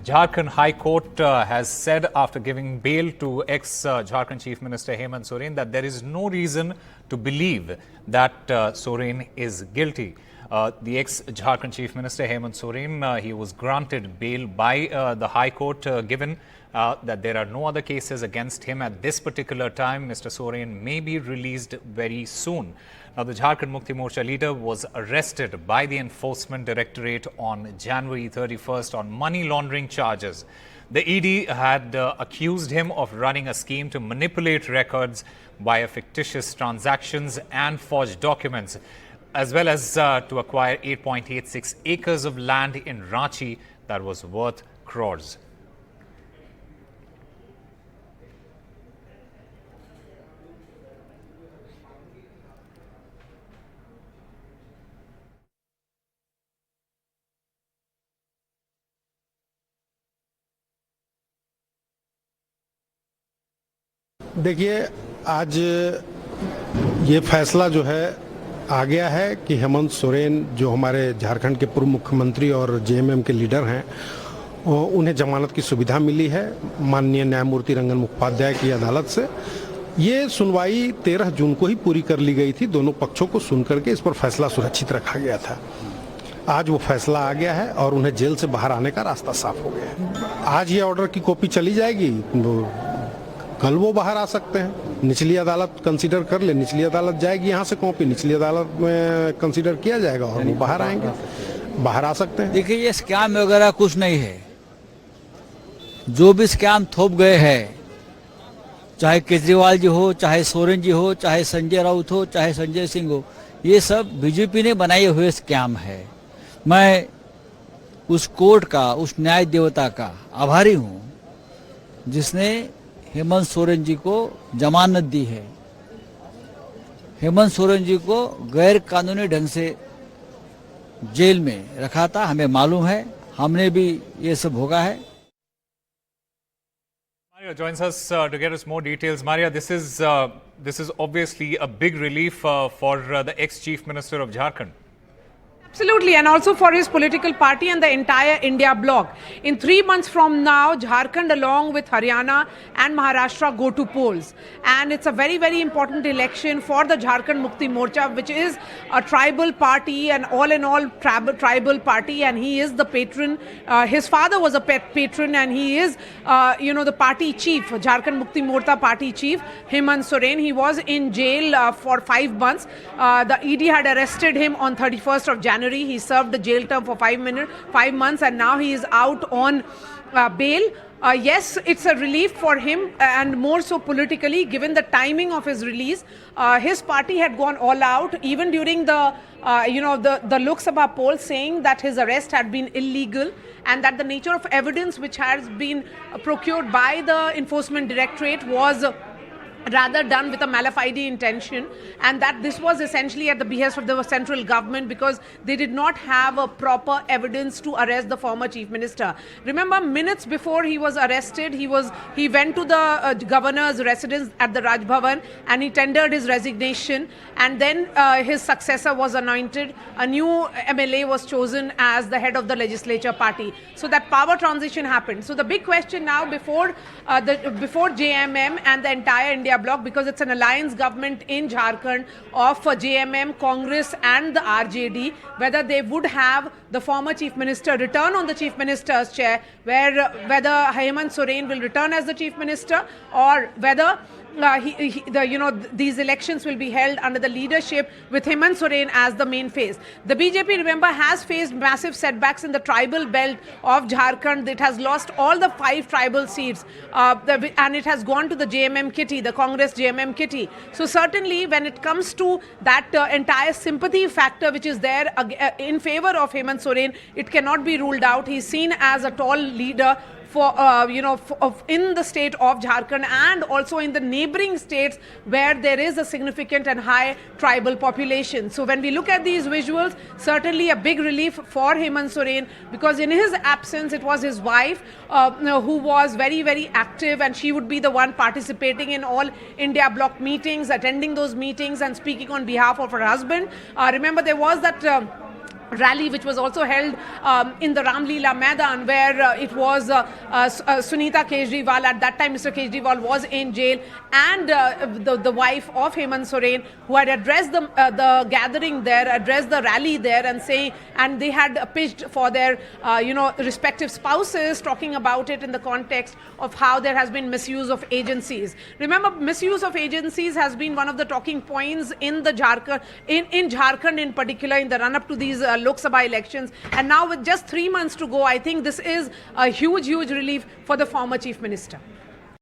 Jharkhand High Court has said after giving bail to ex-Jharkhand Chief Minister Hemant Soren that there is no reason to believe that Soren is guilty. The ex-Jharkhand Chief Minister Hemant Soren, he was granted bail by the High Court, given that there are no other cases against him at this particular time. Mr. Soren may be released very soon. Now, the Jharkhand Mukti Morcha leader was arrested by the Enforcement Directorate on January 31st on money laundering charges. The ED had accused him of running a scheme to manipulate records via fictitious transactions and forged documents, as well as to acquire 8.86 acres of land in Ranchi that was worth crores. देखिए, आज ये फैसला जो है आ गया है कि हेमंत सोरेन जो हमारे झारखंड के पूर्व मुख्यमंत्री और जेएमएम के लीडर हैं, उन्हें जमानत की सुविधा मिली है माननीय न्यायमूर्ति रंजन मुखोपाध्याय की अदालत से। ये सुनवाई 13 जून को ही पूरी कर ली गई थी। दोनों पक्षों को सुन करके इस पर फैसला सुरक्षित रखा गया था। आज वो फैसला आ गया है और उन्हें जेल से बाहर आने का रास्ता साफ हो गया है। आज ये ऑर्डर की कॉपी चली जाएगी, कल वो बाहर आ सकते हैं। निचली अदालत कंसीडर कर ले, निचली अदालत जाएगी यहाँ से कॉपी, निचली अदालत में कंसीडर किया जाएगा और वो बाहर आएंगे, बाहर आ सकते हैं। देखिए, ये स्कैम वगैरह कुछ नहीं है। जो भी स्कैम थोप गए हैं, चाहे केजरीवाल जी हो, चाहे सोरेन जी हो, चाहे संजय राउत हो, चाहे संजय सिंह हो, ये सब बीजेपी ने बनाए हुए स्कैम है। मैं उस कोर्ट का, उस न्याय देवता का आभारी हूँ जिसने हेमंत सोरेन जी को जमानत दी है। हेमंत सोरेन जी को गैर कानूनी ढंग से जेल में रखा था, हमें मालूम है, हमने भी ये सब भोगा है। Maria joins us to get us more details. Maria, this is obviously a big relief for the ex-Chief Minister of Jharkhand. Absolutely, and also for his political party and the entire India bloc. In 3 months from now, Jharkhand along with Haryana and Maharashtra go to polls. And it's a very, very important election for the Jharkhand Mukti Morcha, which is a tribal party and all in all tribal party, and he is the patron. His father was a patron, and he is, the party chief, Jharkhand Mukti Morcha party chief, Hemant Soren. He was in jail for 5 months. The ED had arrested him on 31st of January. He served the jail term for 5 months, and now he is out on bail. Yes, it's a relief for him, and more so politically, given the timing of his release. His party had gone all out, even during the Lok Sabha poll, saying that his arrest had been illegal and that the nature of evidence which has been procured by the Enforcement Directorate was rather done with a mala fide intention, and that this was essentially at the behest of the central government because they did not have a proper evidence to arrest the former chief minister. Remember, minutes before he was arrested, he went to the governor's residence at the Raj Bhavan and he tendered his resignation, and then his successor was anointed. A new MLA was chosen as the head of the legislature party. So that power transition happened. So the big question now before JMM and the entire India bloc, because it's an alliance government in Jharkhand of JMM, Congress and the RJD, whether they would have the former chief minister return on the chief minister's chair, whether Hemant Soren will return as the chief minister, or whether these elections will be held under the leadership with Hemant Soren as the main face. The BJP, remember, has faced massive setbacks in the tribal belt of Jharkhand. It has lost all the 5 tribal seats and it has gone to the JMM kitty, the Congress JMM kitty. So certainly when it comes to that entire sympathy factor which is there in favor of Hemant Soren, it cannot be ruled out. He's seen as a tall leader in the state of Jharkhand and also in the neighboring states where there is a significant and high tribal population. So when we look at these visuals, certainly a big relief for Hemant Soren, because in his absence it was his wife who was very, very active, and she would be the one participating in all India bloc meetings, attending those meetings and speaking on behalf of her husband. Remember, there was that rally which was also held in the Ramleela Maidan, where it was Sunita Kejriwal. At that time Mr. Kejriwal was in jail, and the wife of Hemant Soren, who had addressed the gathering there, addressed the rally there, and they had pitched for their respective spouses, talking about it in the context of how there has been misuse of agencies. Remember, misuse of agencies has been one of the talking points in the Jharkhand, in Jharkhand in particular, in the run-up to these Lok Sabha elections. And now with just 3 months to go, I think this is a huge relief for the former Chief Minister.